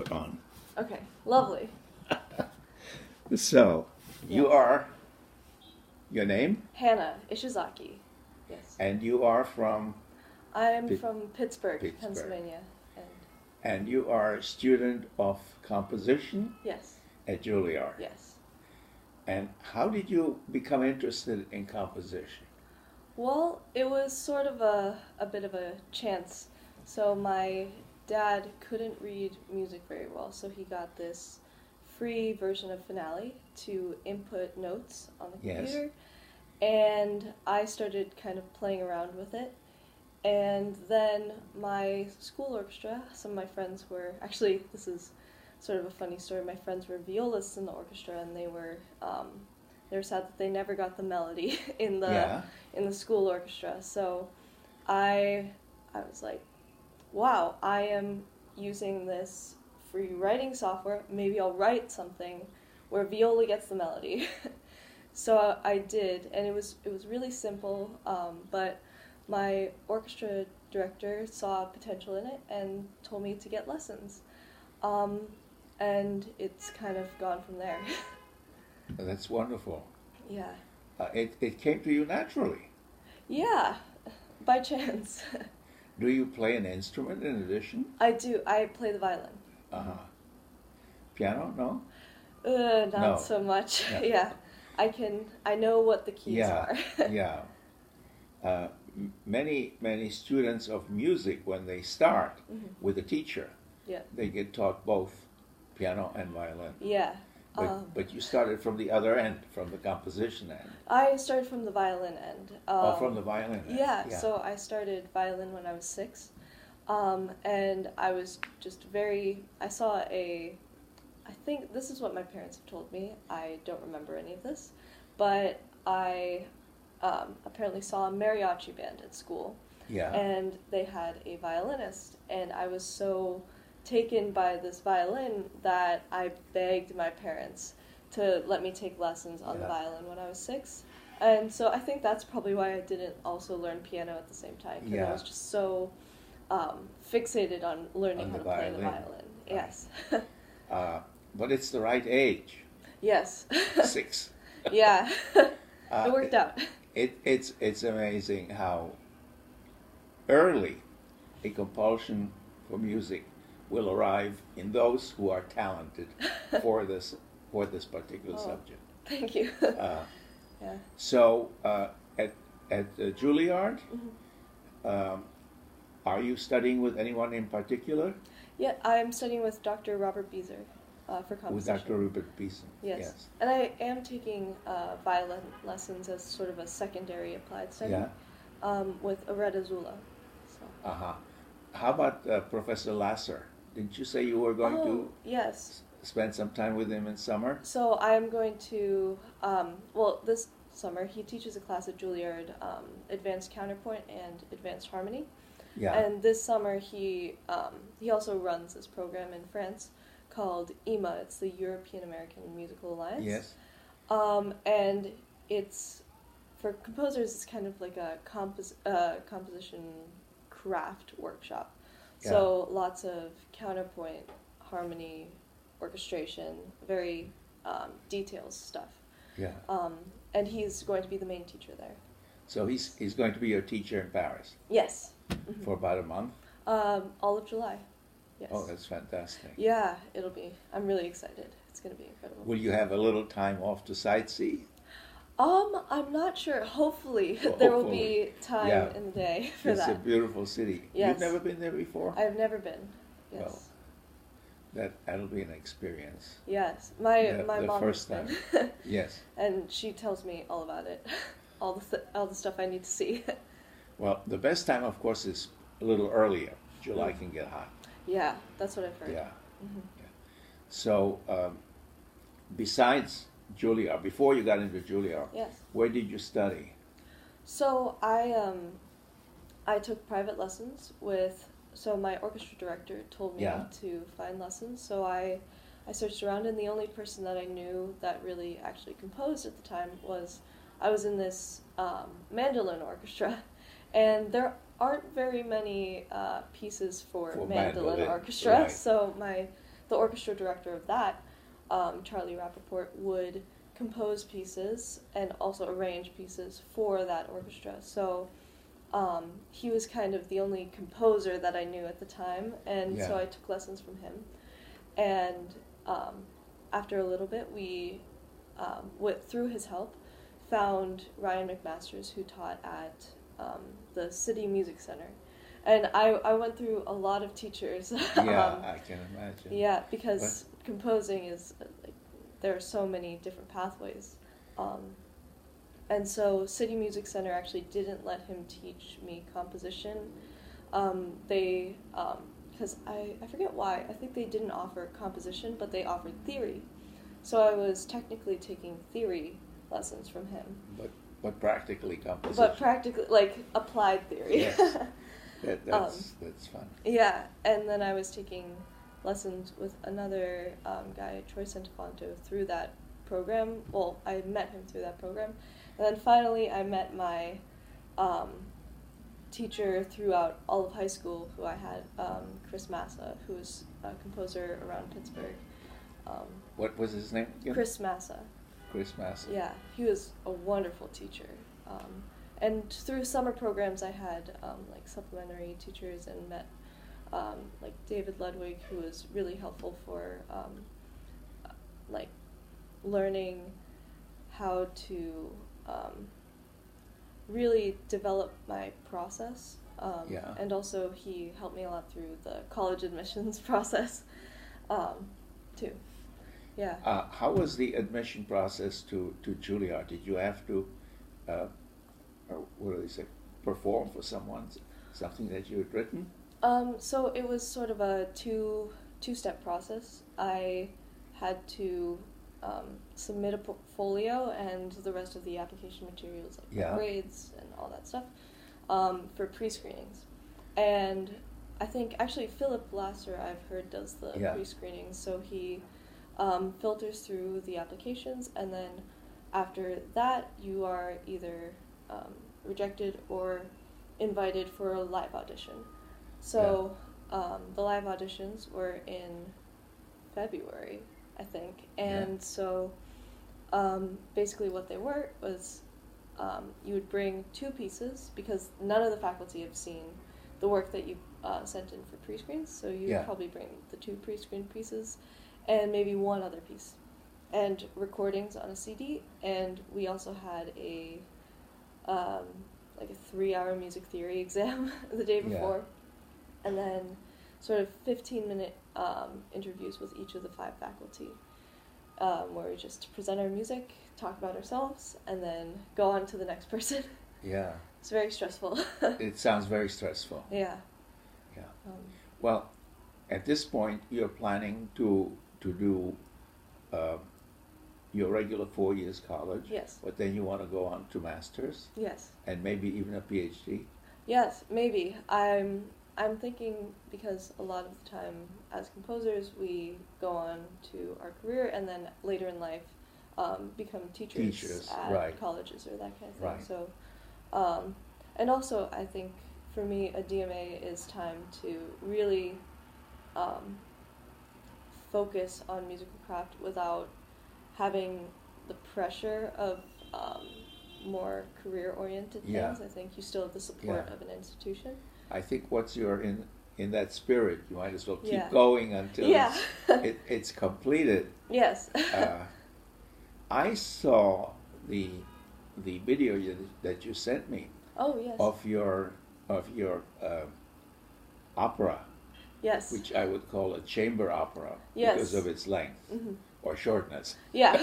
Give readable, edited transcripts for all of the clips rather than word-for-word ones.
we're on. Okay, lovely. So, you Yes. are, your name? Hannah Ishizaki. Yes. And you are from, I'm Pit- from Pittsburgh, Pittsburgh. Pennsylvania. And and you are a student of composition yes, at Juilliard. yes. And how did you become interested in composition? Well, it was sort of a bit of a chance. So my dad couldn't read music very well, so he got this free version of Finale to input notes on the Yes. computer. And I started kind of playing around with it. And then my school orchestra, some of my friends were, actually this is sort of a funny story, my friends were violists in the orchestra, and they were sad that they never got the melody in the school orchestra. So I was like, wow, I am using this free writing software, maybe I'll write something where viola gets the melody. So I did, and it was really simple, but my orchestra director saw potential in it and told me to get lessons. And it's kind of gone from there. That's wonderful. Yeah. It came to you naturally. Yeah, by chance. Do you play an instrument in addition? I do. I play the violin. Uh-huh. Piano? No? Not No. so much. Yeah. Yeah. I know what the keys Yeah, are. yeah. Many students of music, when they start with a teacher, Yeah. they get taught both piano and violin. Yeah. But you started from the other end, from the composition end. I started from the violin end. From the violin end. Yeah, so I started violin when I was 6. And I was just I think this is what my parents have told me. I don't remember any of this. But I apparently saw a mariachi band at school. Yeah. And they had a violinist. And I was so taken by this violin that I begged my parents to let me take lessons on the violin when I was 6. And so I think that's probably why I didn't also learn piano at the same time, because I was just so fixated on learning how to play the violin. Yes. But it's the right age. Yes. 6. Yeah. It worked out. It's amazing how early a compulsion for music will arrive in those who are talented for this particular subject. Thank you. Yeah. So at Juilliard, are you studying with anyone in particular? Yeah, I'm studying with Dr. Robert Beezer for composition. With Dr. Rupert Beeson. Yes. And I am taking violin lessons as sort of a secondary applied study with Areta Zula. So. Uh-huh. How about Professor Lasser? Didn't you say you were going to yes. spend some time with him in summer? So I'm going to, this summer he teaches a class at Juilliard, Advanced Counterpoint and Advanced Harmony. Yeah. And this summer he also runs this program in France called EMA. It's the European American Musical Alliance. Yes. And it's, for composers, it's kind of like a composition craft workshop. Yeah. So lots of counterpoint, harmony, orchestration, very details stuff. Yeah. And he's going to be the main teacher there. So he's going to be your teacher in Paris? Yes. For about a month? All of July. Yes. Oh, that's fantastic. Yeah, I'm really excited. It's going to be incredible. Will you have a little time off to sightsee? I'm not sure. Hopefully, there will be time in the day for that. It's a beautiful city. Yes. You've never been there before? I've never been. Yes. Well, that'll be an experience. Yes. My the mom first has time. been. Yes. And she tells me all about it. All the stuff I need to see. Well, the best time, of course, is a little earlier. July can get hot. Yeah, that's what I've heard. Yeah. Yeah. So, besides Juilliard, before you got into Juilliard, yes. Where did you study? So I took private lessons so my orchestra director told me to find lessons. So I searched around, and the only person that I knew that really actually composed at the time I was in this mandolin orchestra, and there aren't very many pieces for mandolin orchestra. Right. So the orchestra director of that, Charlie Rappaport, would compose pieces and also arrange pieces for that orchestra. So he was kind of the only composer that I knew at the time, and so I took lessons from him. And after a little bit, we, through his help, found Ryan McMasters, who taught at the City Music Center. And I went through a lot of teachers. Yeah, I can imagine. Yeah, because composing is, there are so many different pathways. And so City Music Center actually didn't let him teach me composition. Because I forget why, I think they didn't offer composition, but they offered theory. So I was technically taking theory lessons from him. But practically composition. But practically, like, applied theory. Yes. That's fun. Yeah, and then I was taking lessons with another guy, Troy Santafonto, through that program. Well, I met him through that program. And then finally I met my teacher throughout all of high school, who I had, Chris Massa, who was a composer around Pittsburgh. What was his name again? Chris Massa. Chris Massa. Yeah, he was a wonderful teacher. And through summer programs, I had like supplementary teachers and met like David Ludwig, who was really helpful for like learning how to really develop my process. And also he helped me a lot through the college admissions process too. Yeah. How was the admission process to Juilliard? Did you have to, or what do they say, perform for something that you had written? So it was sort of a two-step process. I had to submit a portfolio and the rest of the application materials, like grades and all that stuff, for pre-screenings. And I think actually Philip Lasser, I've heard, does the pre-screenings. So he filters through the applications, and then after that you are either rejected or invited for a live audition. So the live auditions were in February, I think, and so basically what they were was you would bring two pieces, because none of the faculty have seen the work that you sent in for pre-screens, so you would probably bring the two pre-screened pieces and maybe one other piece, and recordings on a CD. And we also had a like a 3-hour music theory exam the day before, and then sort of 15-minute interviews with each of the 5 faculty, where we just present our music, talk about ourselves, and then go on to the next person. Yeah. It's very stressful. It sounds very stressful. Yeah. Yeah. Well, at this point, you're planning to do your regular 4 years college. Yes. But then you want to go on to master's. Yes. And maybe even a PhD. Yes, maybe. I'm thinking, because a lot of the time as composers we go on to our career and then later in life become teachers at colleges or that kind of thing. Right. So, and also I think for me a DMA is time to really focus on musical craft without having the pressure of more career-oriented things. I think you still have the support of an institution. I think once you're in that spirit, you might as well keep going until it's completed. Yes. I saw the video that you sent me. Oh, yes. Of your opera. Yes. Which I would call a chamber opera because of its length or shortness. Yeah.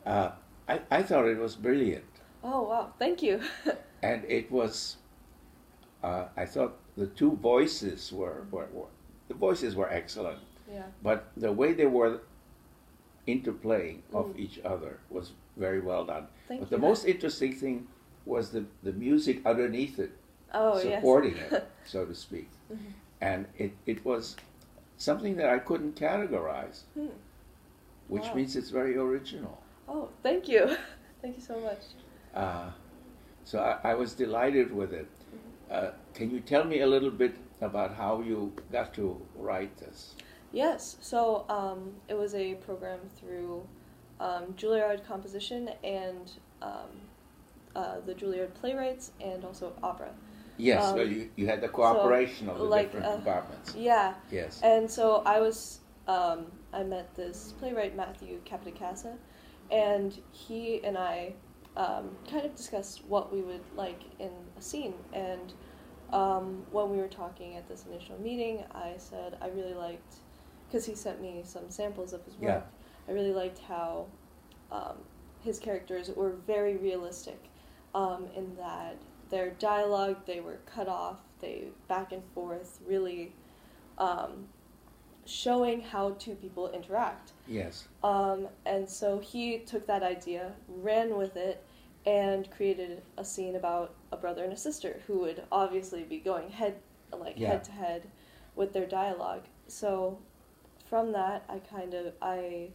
I thought it was brilliant. Oh, wow. Thank you. And it was, I thought the two voices were excellent. Yeah. But the way they were interplaying of each other was very well done. Thank you. The most interesting thing was the music underneath it, supporting it, so to speak. And it was something that I couldn't categorize, which means it's very original. Oh, thank you. Thank you so much. So I was delighted with it. Can you tell me a little bit about how you got to write this? Yes, so it was a program through Juilliard Composition and the Juilliard Playwrights and also opera. Yes, so you had the cooperation of the like, different departments. Yeah. Yes. And so I met this playwright, Matthew Capitacasa, and he and I kind of discussed what we would like in a scene. And when we were talking at this initial meeting, I said I really liked, because he sent me some samples of his work, Yeah. I really liked how his characters were very realistic in that their dialogue, they were cut off, they back and forth, really showing how two people interact. Yes. And so he took that idea, ran with it, and created a scene about a brother and a sister who would obviously be going head to head with their dialogue. So from that, I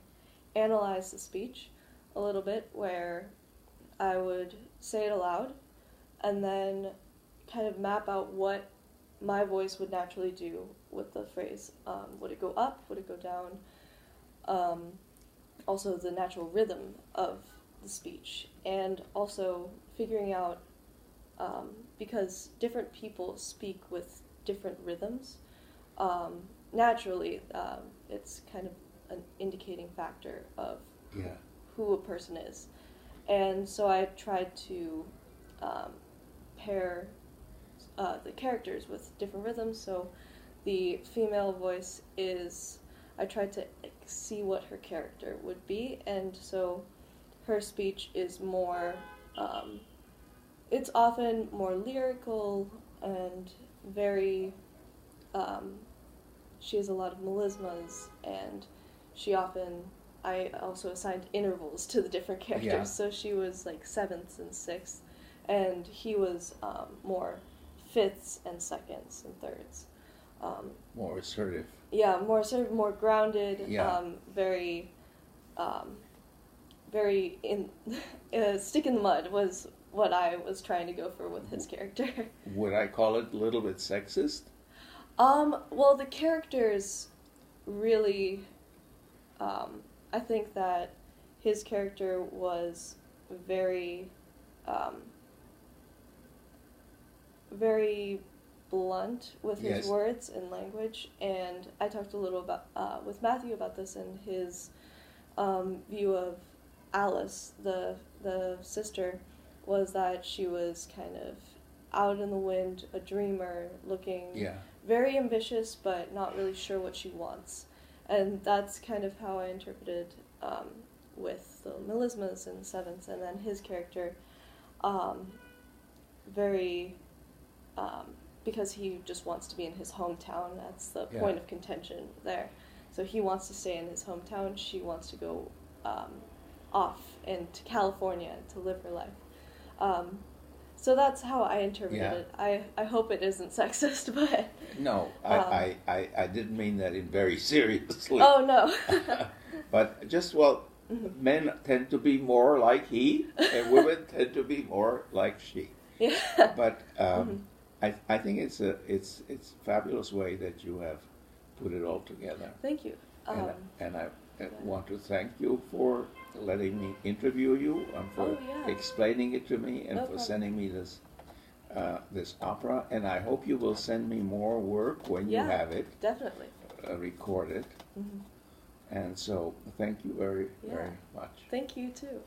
analyzed the speech a little bit, where I would say it aloud and then kind of map out what my voice would naturally do with the phrase. Would it go up? Would it go down? Also the natural rhythm of the speech, and also figuring out, because different people speak with different rhythms, naturally it's kind of an indicating factor of who a person is. And so I tried to pair the characters with different rhythms. So the female voice is, I tried to see what her character would be, and so her speech is more, it's often more lyrical and very, she has a lot of melismas, and I also assigned intervals to the different characters. Yeah. So she was like sevenths and sixths, and he was more fifths and seconds and thirds. More assertive. Yeah, more sort of more grounded. Yeah. Very in stick in the mud was what I was trying to go for with his character. Would I call it a little bit sexist? Well, the characters really, I think that his character was very, very blunt with his Yes. words and language, and I talked a little about with Matthew about this, and his view of Alice, the sister, was that she was kind of out in the wind, a dreamer, looking very ambitious but not really sure what she wants. And that's kind of how I interpreted with the melismas and sevenths, and then his character, very, because he just wants to be in his hometown, that's the point of contention there. So he wants to stay in his hometown, she wants to go off into California to live her life. So that's how I interpreted it. I hope it isn't sexist, but... No, I didn't mean that in very seriously. Oh, no. But just, well, men tend to be more like he, and women tend to be more like she. Yeah. But I think it's a fabulous way that you have put it all together. Thank you. And I want to thank you for letting me interview you and for explaining it to me and for sending me this this opera. And I hope you will send me more work when you have it. Definitely. Recorded. And so thank you very, very much. Thank you too.